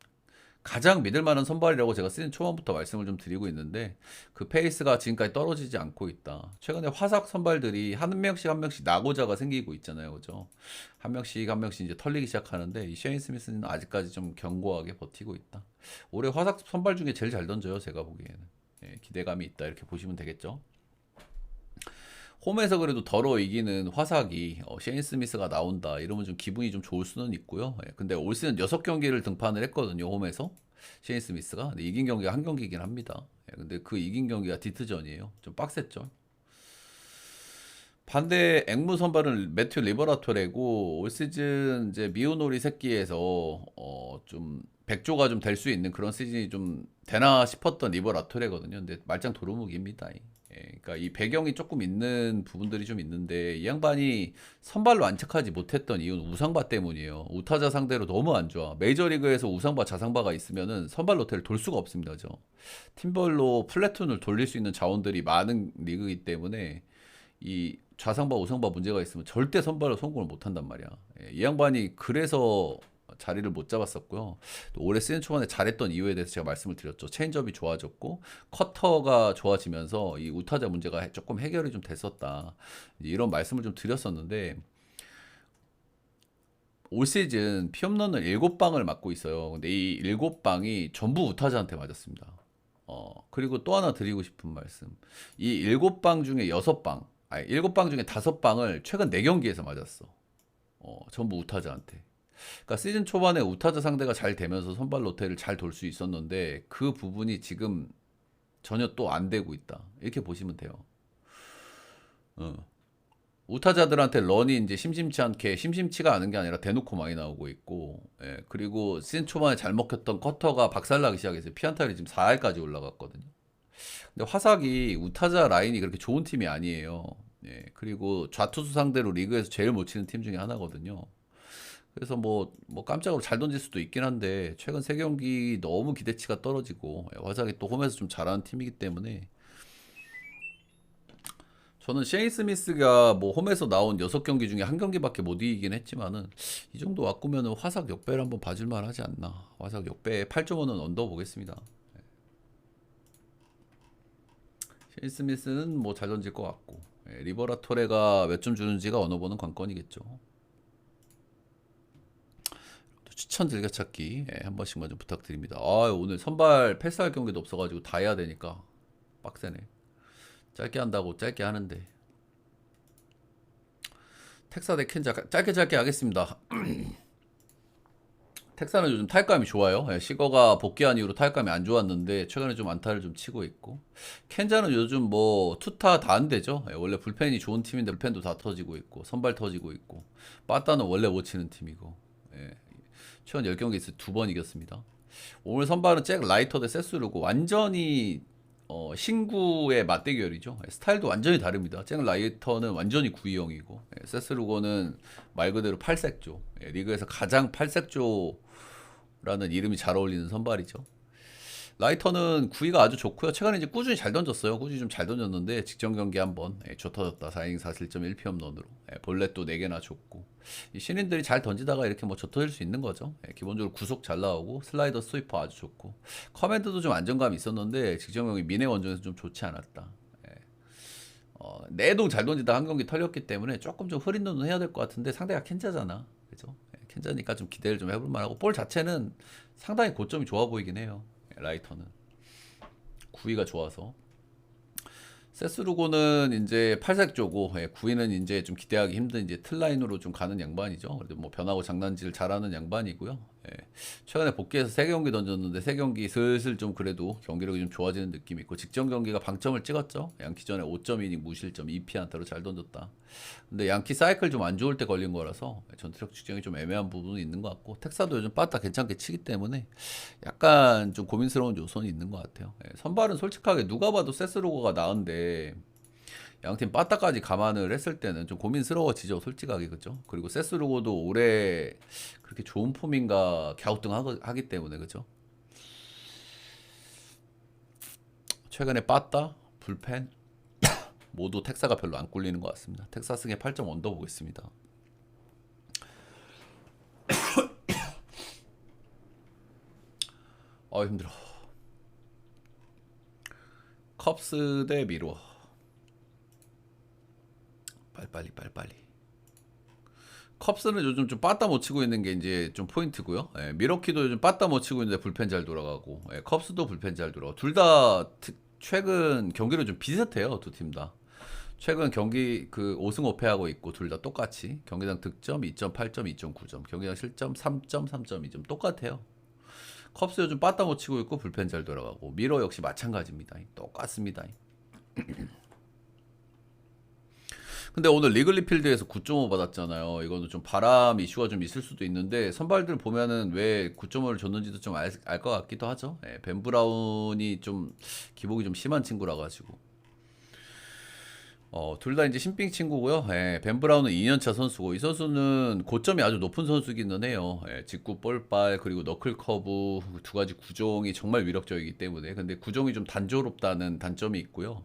가장 믿을 만한 선발이라고 제가 시즌 초반부터 말씀을 좀 드리고 있는데 그 페이스가 지금까지 떨어지지 않고 있다. 최근에 화삭 선발들이 한 명씩 한 명씩 낙오자가 생기고 있잖아요, 그죠? 한 명씩 한 명씩 이제 털리기 시작하는데 이 셰인 스미스는 아직까지 좀 견고하게 버티고 있다. 올해 화삭 선발 중에 제일 잘 던져요, 제가 보기에는. 예, 기대감이 있다 이렇게 보시면 되겠죠. 홈에서 그래도 덜어 이기는 화삭이 셰인 스미스가 나온다 이러면 좀 기분이 좀 좋을 수는 있고요. 예, 근데 올 시즌 6경기를 등판을 했거든요. 홈에서 셰인 스미스가. 근데 이긴 경기가 한 경기이긴 합니다. 예, 근데 그 이긴 경기가 디트전이에요. 좀 빡셌죠. 반대 앵무 선발은 매튜 리버라토레고 올 시즌 이제 미우노리 새끼에서 좀 백조가 좀 될 수 있는 그런 시즌이 좀 되나 싶었던 리버라토레거든요. 근데 말짱 도루묵입니다. 예, 그러니까 이 배경이 조금 있는 부분들이 좀 있는데 이 양반이 선발로 안착하지 못했던 이유는 우상바 때문이에요. 우타자 상대로 너무 안 좋아. 메이저리그에서 우상바 자상바가 있으면은 선발 로테를 돌 수가 없습니다. 그죠? 팀별로 플래툰을 돌릴 수 있는 자원들이 많은 리그이기 때문에 이 좌상바 우상바 문제가 있으면 절대 선발로 성공을 못 한단 말이야. 예, 이 양반이 그래서 자리를 못 잡았었고요. 또 올해 시즌 초반에 잘했던 이유에 대해서 제가 말씀을 드렸죠. 체인지업이 좋아졌고 커터가 좋아지면서 이 우타자 문제가 조금 해결이 좀 됐었다. 이런 말씀을 좀 드렸었는데 올 시즌 피홈런을 7방을 맞고 있어요. 근데 이 7방이 전부 우타자한테 맞았습니다. 그리고 또 하나 드리고 싶은 말씀. 이 7방 중에 6방, 아니 7방 중에 5방을 최근 4경기에서 맞았어. 전부 우타자한테. 그러니까 시즌 초반에 우타자 상대가 잘 되면서 선발 로테를 잘 돌 수 있었는데 그 부분이 지금 전혀 또 안 되고 있다. 이렇게 보시면 돼요. 어. 우타자들한테 런이 이제 심심치가 않은 게 아니라 대놓고 많이 나오고 있고, 예, 그리고 시즌 초반에 잘 먹혔던 커터가 박살나기 시작해서 피안타율이 지금 4할까지 올라갔거든요. 근데 화삭이 우타자 라인이 그렇게 좋은 팀이 아니에요. 예, 그리고 좌투수 상대로 리그에서 제일 못 치는 팀 중에 하나거든요. 그래서 뭐 깜짝으로 잘 던질 수도 있긴 한데 최근 세 경기 너무 기대치가 떨어지고, 예, 화삭이 또 홈에서 좀 잘하는 팀이기 때문에 저는 셰인 스미스가 뭐 홈에서 나온 6경기 중에 한 경기밖에 못 이기긴 했지만은 이 정도 왔구면은 화삭 역배를 한번 봐줄만 하지 않나. 화삭 역배 8.5는 언더 보겠습니다. 셰인 스미스는 뭐 잘 던질 것 같고, 예, 리버라 토레가 몇 점 주는지가 어느 보는 관건이겠죠. 또 추천 즐겨찾기, 예, 한 번씩만 좀 부탁드립니다. 아, 오늘 선발 패스할 경기도 없어가지고 다 해야 되니까 빡세네. 짧게 한다고 짧게 하는데. 텍사 대 켄자 짧게 하겠습니다. 텍사는 요즘 타격감이 좋아요. 예, 시거가 복귀한 이후로 타격감이 안 좋았는데 최근에 좀 안타를 좀 치고 있고, 켄자는 요즘 뭐 투타 다 안 되죠. 예, 원래 불펜이 좋은 팀인데 불펜도 다 터지고 있고 선발 터지고 있고, 빠따는 원래 못 치는 팀이고, 예, 최근 10경기에서 2번 이겼습니다. 오늘 선발은 잭 라이터 대 세스루고 완전히 신구의 맞대결이죠. 예, 스타일도 완전히 다릅니다. 잭 라이터는 완전히 구이형이고, 예, 세스 루거는 말 그대로 팔색조. 예, 리그에서 가장 팔색조라는 이름이 잘 어울리는 선발이죠. 라이터는 구위가 아주 좋고요. 최근에 이제 꾸준히 잘 던졌어요. 꾸준히 좀 잘 던졌는데 직전 경기 한번, 예, 줘 터졌다. 4이닝 4실점 1피홈런으로, 예, 볼넷도 4개나 줬고, 이 신인들이 잘 던지다가 이렇게 뭐 줘 터질 수 있는 거죠. 예, 기본적으로 구속 잘 나오고 슬라이더 스위퍼 아주 좋고, 커맨드도 좀 안정감이 있었는데 직전 경기 미네 원정에서 좀 좋지 않았다. 예. 내동 잘 던지다 한 경기 털렸기 때문에 조금 좀 흐린 눈은 해야 될 것 같은데 상대가 켄자잖아. 그죠? 예, 켄자니까 좀 기대를 좀 해볼 만하고, 볼 자체는 상당히 고점이 좋아 보이긴 해요. 예, 라이터는 구위가 좋아서. 세스루고는 이제 팔색조고, 예, 구위는 이제 좀 기대하기 힘든 이제 틀라인으로 좀 가는 양반이죠. 그래도 뭐 변하고 장난질 잘하는 양반이고요. 예, 최근에 복귀해서 3경기 던졌는데 3경기 슬슬 좀 그래도 경기력이 좀 좋아지는 느낌이 있고, 직전 경기가 방점을 찍었죠. 양키전에 5.2이닝 무실점 2피안타로 잘 던졌다. 근데 양키 사이클 좀 안 좋을 때 걸린 거라서 전투력 측정이 좀 애매한 부분이 있는 것 같고, 텍사도 요즘 빠따 괜찮게 치기 때문에 약간 좀 고민스러운 요소는 있는 것 같아요. 예, 선발은 솔직하게 누가 봐도 세스로거가 나은데 양팀 빠따까지 감안을 했을 때는 좀 고민스러워지죠, 솔직하게. 그죠? 그리고 세스루고도 올해 그렇게 좋은 폼인가 갸우뚱하기 때문에. 그죠? 최근에 빠따, 불펜 모두 텍사가 별로 안 꿀리는 것 같습니다. 텍사 승에 8점 언더 보겠습니다. 힘들어. 컵스 대 미러. 빨리. 컵스는 요즘 좀 빠따 못 치고 있는 게 이제 좀 포인트고요. 예, 미러키도 요즘 빠따 못 치고 있는데 불펜 잘 돌아가고, 예, 컵스도 불펜 잘 돌아가고, 둘 다 최근 경기로 좀 비슷해요. 두 팀 다. 최근 경기 그 5승 5패 하고 있고, 둘 다 똑같이 경기당 득점 2.8점, 2.9점, 경기당 실점 3점, 3.2점 똑같아요. 컵스 요즘 빠따 못 치고 있고 불펜 잘 돌아가고, 미러 역시 마찬가지입니다. 똑같습니다. 근데 오늘 리글리 필드에서 9.5 받았잖아요. 이거는 좀 바람 이슈가 좀 있을 수도 있는데 선발들 보면은 왜 9.5를 줬는지도 좀 알 것 같기도 하죠. 예, 벤 브라운이 좀 기복이 좀 심한 친구라 가지고. 둘 다 이제 신빙 친구고요. 예, 벤 브라운은 2년차 선수고, 이 선수는 고점이 아주 높은 선수기는 해요. 예, 직구 볼발 그리고 너클 커브 두 가지 구종이 정말 위력적이기 때문에. 근데 구종이 좀 단조롭다는 단점이 있고요.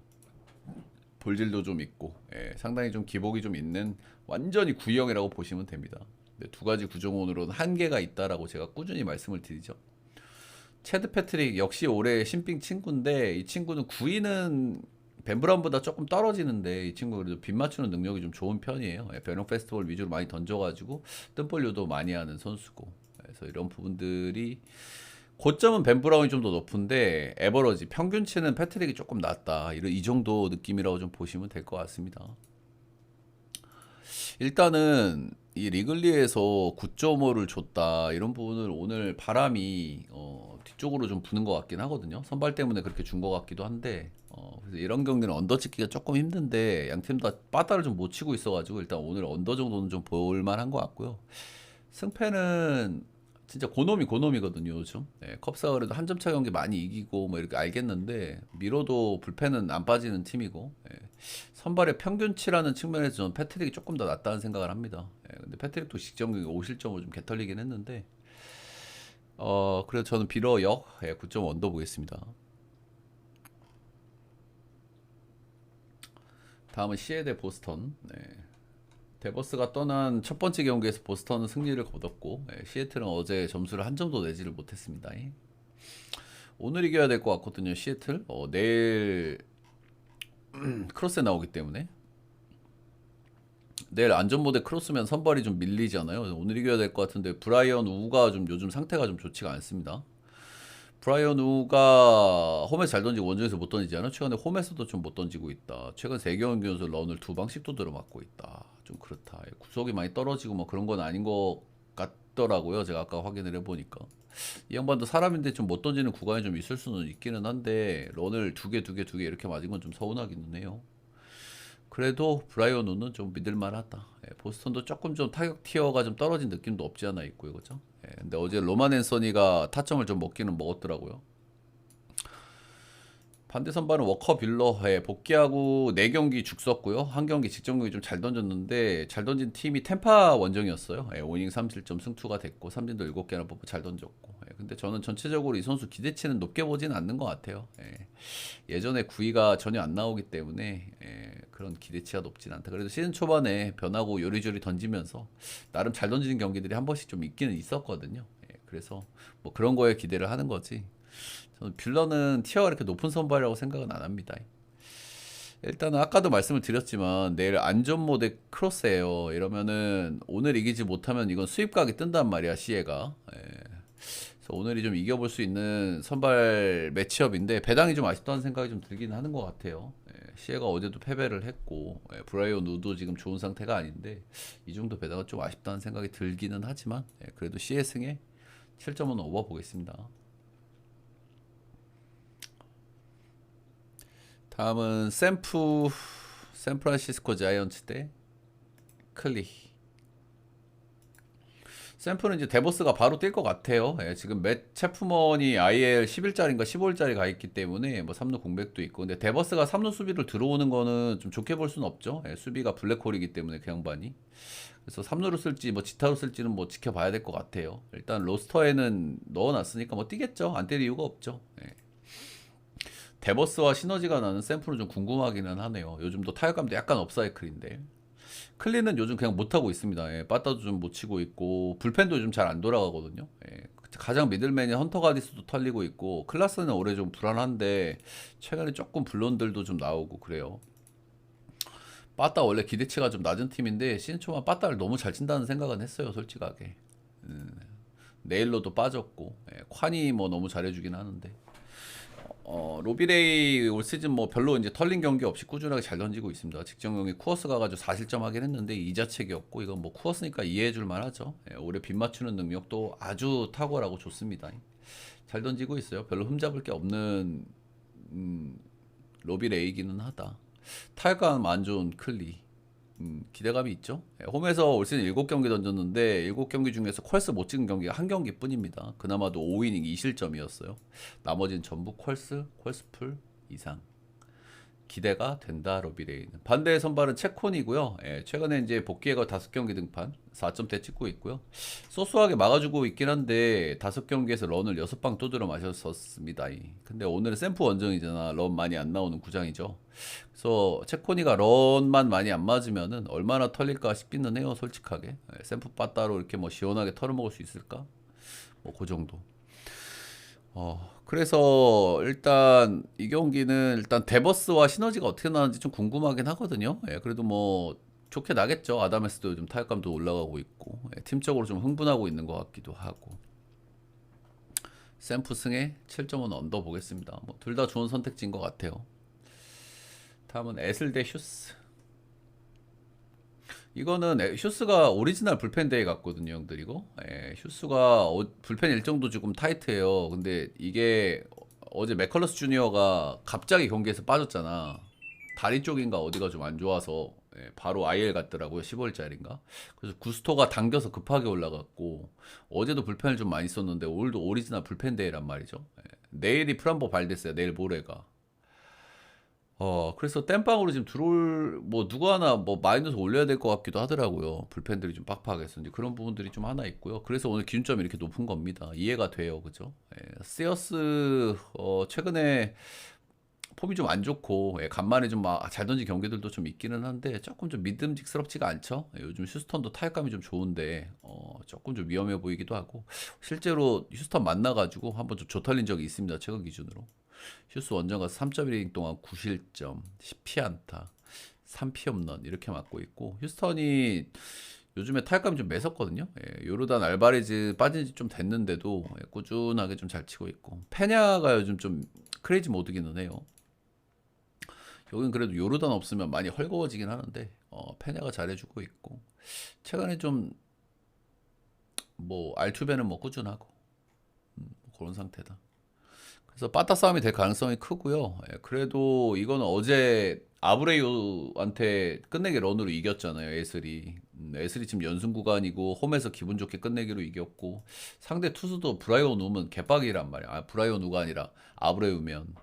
볼질도 좀 있고, 예, 상당히 좀 기복이 좀 있는 완전히 구형이라고 보시면 됩니다. 근데 두 가지 구종으로는 한계가 있다라고 제가 꾸준히 말씀을 드리죠. 체드 패트릭 역시 올해 신빙 친구인데, 이 친구는 구위는 벤 브라운보다 조금 떨어지는데 이 친구 그래도 빗 맞추는 능력이 좀 좋은 편이에요. 예, 변형 페스티벌 위주로 많이 던져가지고 뜬볼류도 많이 하는 선수고, 그래서 이런 부분들이, 고점은 벤 브라운이 좀 더 높은데 에버러지 평균치는 패트릭이 조금 낮다, 이 정도 느낌이라고 좀 보시면 될 것 같습니다. 일단은 이 리글리에서 9.5를 줬다 이런 부분을 오늘 바람이 뒤쪽으로 좀 부는 것 같긴 하거든요. 선발 때문에 그렇게 준 것 같기도 한데 그래서 이런 경기는 언더 찍기가 조금 힘든데 양 팀 다 빠따를 좀 못 치고 있어가지고 일단 오늘 언더 정도는 좀 볼만한 것 같고요. 승패는 진짜 고놈이거든요 요즘. 네, 컵스가 그래도 한 점 차 경기 많이 이기고 뭐 이렇게 알겠는데 미로도 불펜은 안 빠지는 팀이고 선발의 평균치라는 측면에서 저는 패트릭이 조금 더 낫다는 생각을 합니다. 근데 패트릭도 직전 경기 5실점으로 좀 개털리긴 했는데 그래도 저는 비러 역 9점 언더 보겠습니다. 다음은 시애 대 보스턴. 네. 데버스가 떠난 첫 번째 경기에서 보스턴은 승리를 거뒀고 시애틀은 어제 점수를 한 점도 내지를 못했습니다. 오늘 이겨야 될 것 같거든요. 시애틀 내일 크로스에 나오기 때문에 내일 안전모드 크로스면 선발이 좀 밀리잖아요. 오늘 이겨야 될 것 같은데 브라이언 우가 좀 요즘 상태가 좀 좋지가 않습니다. 브라이언 우가 홈에서 잘 던지고 원정에서 못 던지잖아요. 최근에 홈에서도 좀 못 던지고 있다. 최근 3경기 연속 런을 2방씩도 들어맞고 있다. 좀 그렇다. 구속이 많이 떨어지고 뭐 그런 건 아닌 것 같더라고요. 제가 아까 확인을 해보니까. 이 양반도 사람인데 좀 못 던지는 구간이 좀 있을 수는 있기는 한데 런을 두 개 이렇게 맞은 건 좀 서운하기는 해요. 그래도 브라이언 우는 좀 믿을만하다. 보스턴도 조금 좀 타격 티어가 좀 떨어진 느낌도 없지 않아 있고요, 그죠? 근데 어제 로만 앤서니가 타점을 좀 먹기는 먹었더라고요. 반대 선발은 워커 빌러에 복귀하고 4경기 죽 썼고요. 한 경기 직전 경기 좀 잘 던졌는데 잘 던진 팀이 템파 원정이었어요. 5이닝 3실점 승투가 됐고 삼진도 7개나 뽑고 잘 던졌고. 근데 저는 전체적으로 이 선수 기대치는 높게 보진 않는 것 같아요. 예전에 구위가 전혀 안 나오기 때문에 그런 기대치가 높진 않다. 그래도 시즌 초반에 변하고 요리조리 던지면서 나름 잘 던지는 경기들이 한 번씩 좀 있기는 있었거든요. 그래서 뭐 그런 거에 기대를 하는 거지. 저는 뷰러는 티어가 이렇게 높은 선발이라고 생각은 안 합니다. 일단은 아까도 말씀을 드렸지만 내일 안전모 대 크로스예요. 이러면은 오늘 이기지 못하면 이건 수입각이 뜬단 말이야, 시에가. 그래서 오늘이 좀 이겨볼 수 있는 선발 매치업인데 배당이 좀 아쉽다는 생각이 좀 들긴 하는 것 같아요. 시에가 어제도 패배를 했고 브라이언 우도 지금 좋은 상태가 아닌데 이 정도 배당은 좀 아쉽다는 생각이 들기는 하지만 그래도 시에 승에 7점은 오버 보겠습니다. 다음은 샌프란시스코 자이언츠 대 클리. 샌프는 이제 데보스가 바로 뛸 것 같아요. 지금 맷 체프먼이 IL 10일짜리인가 15일짜리 가 있기 때문에 뭐 3루 공백도 있고 근데 데보스가 3루 수비를 들어오는 거는 좀 좋게 볼 수는 없죠. 수비가 블랙홀이기 때문에 그 양반이. 그래서 3루로 쓸지 뭐 지타로 쓸지는 뭐 지켜봐야 될 것 같아요. 일단 로스터에는 넣어놨으니까 뭐 뛰겠죠. 안 뛸 이유가 없죠. 데버스와 시너지가 나는 샘플은 좀 궁금하기는 하네요. 요즘도 타격감도 약간 업사이클인데 클린은 요즘 그냥 못하고 있습니다. 빠따도 좀 못 치고 있고 불펜도 요즘 잘 안 돌아가거든요. 가장 미들맨이 헌터 가디스도 털리고 있고 클라스는 올해 좀 불안한데 최근에 조금 블론들도 좀 나오고 그래요. 빠따 원래 기대치가 좀 낮은 팀인데 시즌 초반 빠따를 너무 잘 친다는 생각은 했어요, 솔직하게. 네일로도 빠졌고 콴이 뭐 너무 잘해주긴 하는데 로비레이 올 시즌 뭐 별로 이제 털린 경기 없이 꾸준하게 잘 던지고 있습니다. 직전 경기 쿠어스 가가지고 4실점 하긴 했는데 이자책이었고 이건 뭐 쿠어스니까 이해해줄 만하죠. 올해 빗 맞추는 능력도 아주 탁월하고 좋습니다. 잘 던지고 있어요. 별로 흠잡을 게 없는 로비레이기는 하다. 타격감 안 좋은 클리. 기대감이 있죠. 홈에서 올 시즌 7경기 던졌는데 7경기 중에서 퀄스 못 찍은 경기가 한 경기뿐입니다. 그나마도 5이닝 2실점이었어요. 나머지는 전부 퀄스풀 이상. 기대가 된다 로비레이는. 반대의 선발은 체콘이고요. 최근에 이제 복귀해가 5경기 등판 4점대 찍고 있고요. 소소하게 막아주고 있긴 한데 5경기에서 런을 6방 두드려 마셨었습니다. 근데 오늘은 샘프 원정이잖아. 런 많이 안 나오는 구장이죠. 그래서 체코니가 런만 많이 안 맞으면은 얼마나 털릴까 싶기는 해요, 솔직하게. 샘프 빠따로 이렇게 뭐 시원하게 털어먹을 수 있을까? 뭐 그 정도. 그래서 일단 이 경기는 일단 데버스와 시너지가 어떻게 나는지 좀 궁금하긴 하거든요. 그래도 뭐 좋게 나겠죠. 아담에스도 요즘 타격감도 올라가고 있고 팀적으로 좀 흥분하고 있는 것 같기도 하고. 샘프 승에 7점은 언더 보겠습니다. 뭐 둘 다 좋은 선택지인 것 같아요. 다음은 에슬 대 휴스. 이거는 휴스가 오리지널 불펜 데이 같거든요, 형들 이거. 휴스가 불펜 일정도 조금 타이트해요. 근데 이게 어제 맥컬러스 주니어가 갑자기 경기에서 빠졌잖아. 다리 쪽인가 어디가 좀 안 좋아서 바로 IL 갔더라고요. 15일짜리인가. 그래서 구스토가 당겨서 급하게 올라갔고 어제도 불펜을 좀 많이 썼는데 오늘도 오리지널 불펜 데이란 말이죠. 내일이 프람보 발데스야. 내일 모레가. 그래서 땜빵으로 지금 들어올, 뭐, 누구 하나, 뭐, 마이너스 올려야 될 것 같기도 하더라고요. 불펜들이 좀 빡빡해서. 이제 그런 부분들이 좀 하나 있고요. 그래서 오늘 기준점이 이렇게 높은 겁니다. 이해가 돼요. 그죠? 세어스, 최근에 폼이 좀 안 좋고, 간만에 좀 막 잘 던진 경기들도 좀 있기는 한데, 조금 좀 믿음직스럽지가 않죠? 요즘 휴스턴도 타격감이 좀 좋은데, 조금 좀 위험해 보이기도 하고, 실제로 휴스턴 만나가지고 한번 좀 조탈린 적이 있습니다. 최근 기준으로. 휴스 원정 가서 3.1이닝 동안 9실점, 10피안타, 3피홈런 이렇게 맞고 있고 휴스턴이 요즘에 타격감이 좀 매섭거든요. 요르단 알바레즈 빠진 지 좀 됐는데도 꾸준하게 좀 잘 치고 있고 페냐가 요즘 좀 크레이지 모드기는 해요. 여긴 그래도 요르단 없으면 많이 헐거워지긴 하는데 페냐가 잘해주고 있고 최근에 좀 뭐 알투베는 뭐 꾸준하고 그런 상태다. 그래서 빠따 싸움이 될 가능성이 크고요. 그래도 이거는 어제 아브레이우한테 끝내기 런으로 이겼잖아요. 에슬이. 에슬이 지금 연승 구간이고 홈에서 기분 좋게 끝내기로 이겼고 상대 투수도 브라이온 우면 개빡이란 말이야. 브라이온 우가 아니라 아브레이우면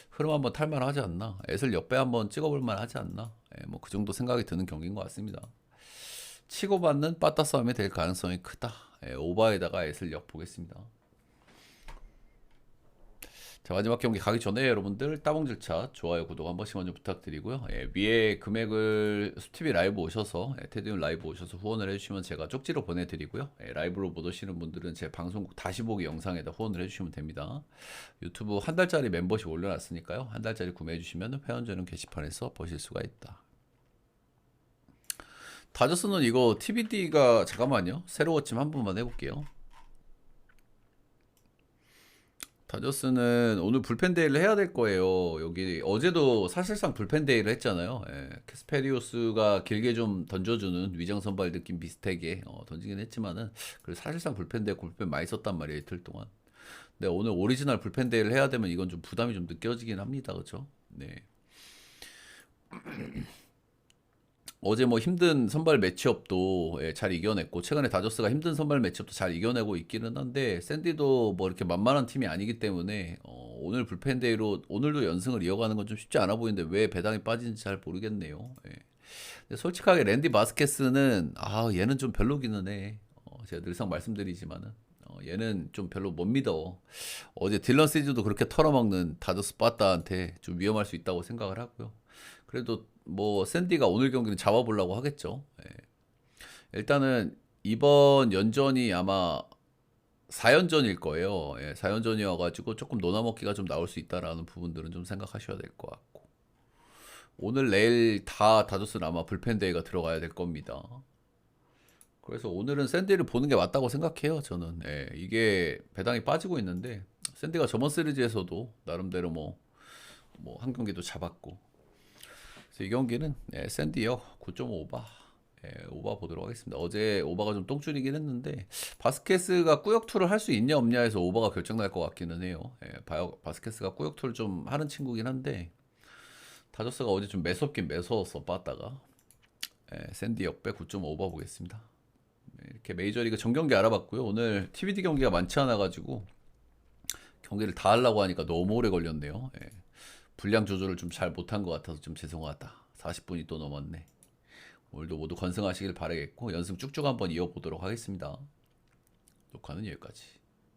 흐름 한번 탈만 하지 않나. 에슬 역배 한번 찍어볼 만 하지 않나. 뭐 그 정도 생각이 드는 경기인 것 같습니다. 치고받는 빠따 싸움이 될 가능성이 크다. 오바에다가 에슬 역 보겠습니다. 자, 마지막 경기 가기 전에 여러분들 따봉질차 좋아요 구독 한 번씩 먼저 부탁드리고요. 위에 금액을 스티비 라이브 오셔서 테디움 라이브 오셔서 후원을 해주시면 제가 쪽지로 보내드리고요. 라이브로 못 오시는 분들은 제 방송국 다시 보기 영상에다 후원을 해주시면 됩니다. 유튜브 한 달짜리 멤버십 올려놨으니까요. 한 달짜리 구매해주시면 회원전용 게시판에서 보실 수가 있다. 다저스는 이거 TBD가 잠깐만요. 새로워짐 한 번만 해볼게요. 다저스는 오늘 불펜 데이를 해야 될 거예요. 여기 어제도 사실상 불펜 데이를 했잖아요. 캐스페리오스가 길게 좀 던져주는 위장 선발 느낌 비슷하게 던지긴 했지만은 그래서 사실상 불펜 데이 불펜 많이 썼단 말이에요. 이틀 동안. 근데 오늘 오리지널 불펜 데이를 해야 되면 이건 좀 부담이 좀 느껴지긴 합니다. 그렇죠? 네. 어제 뭐 힘든 선발 매치업도 잘 이겨냈고 최근에 다저스가 힘든 선발 매치업도 잘 이겨내고 있기는 한데 샌디도 뭐 이렇게 만만한 팀이 아니기 때문에 오늘 불펜 데이로 오늘도 연승을 이어가는 건 좀 쉽지 않아 보이는데 왜 배당이 빠진지 잘 모르겠네요. 근데 솔직하게 랜디 바스케스는 얘는 좀 별로기는 해. 제가 늘상 말씀드리지만은 얘는 좀 별로 못 믿어. 어제 딜런 시즈도 그렇게 털어먹는 다저스 빠따한테 좀 위험할 수 있다고 생각을 하고요. 그래도 뭐 샌디가 오늘 경기는 잡아보려고 하겠죠. 일단은 이번 연전이 아마 4연전일 거예요. 4연전이어가지고 조금 노나먹기가 좀 나올 수 있다라는 부분들은 좀 생각하셔야 될 것 같고 오늘 내일 다 다저스는 아마 불펜 데이가 들어가야 될 겁니다. 그래서 오늘은 샌디를 보는 게 맞다고 생각해요. 저는 이게 배당이 빠지고 있는데 샌디가 저번 시리즈에서도 나름대로 뭐 한 경기도 잡았고 그래서 이 경기는 샌디요 9.5바 오바 보도록 하겠습니다. 어제 오바가 좀 똥줄이긴 했는데 바스케스가 꾸역투를 할 수 있냐 없냐 해서 오바가 결정날 것 같기는 해요. 바스케스가 꾸역투를 좀 하는 친구긴 한데 다저스가 어제 좀 매섭긴 매서웠어 빠다가 샌디 역배 9.5바 보겠습니다. 이렇게 메이저리그 전경기 알아봤고요. 오늘 TBD 경기가 많지 않아 가지고 경기를 다 하려고 하니까 너무 오래 걸렸네요. 분량 조절을 좀 잘 못한 것 같아서 좀 죄송하다. 40분이 또 넘었네. 오늘도 모두 건승하시길 바라겠고 연승 쭉쭉 한번 이어보도록 하겠습니다. 녹화는 여기까지.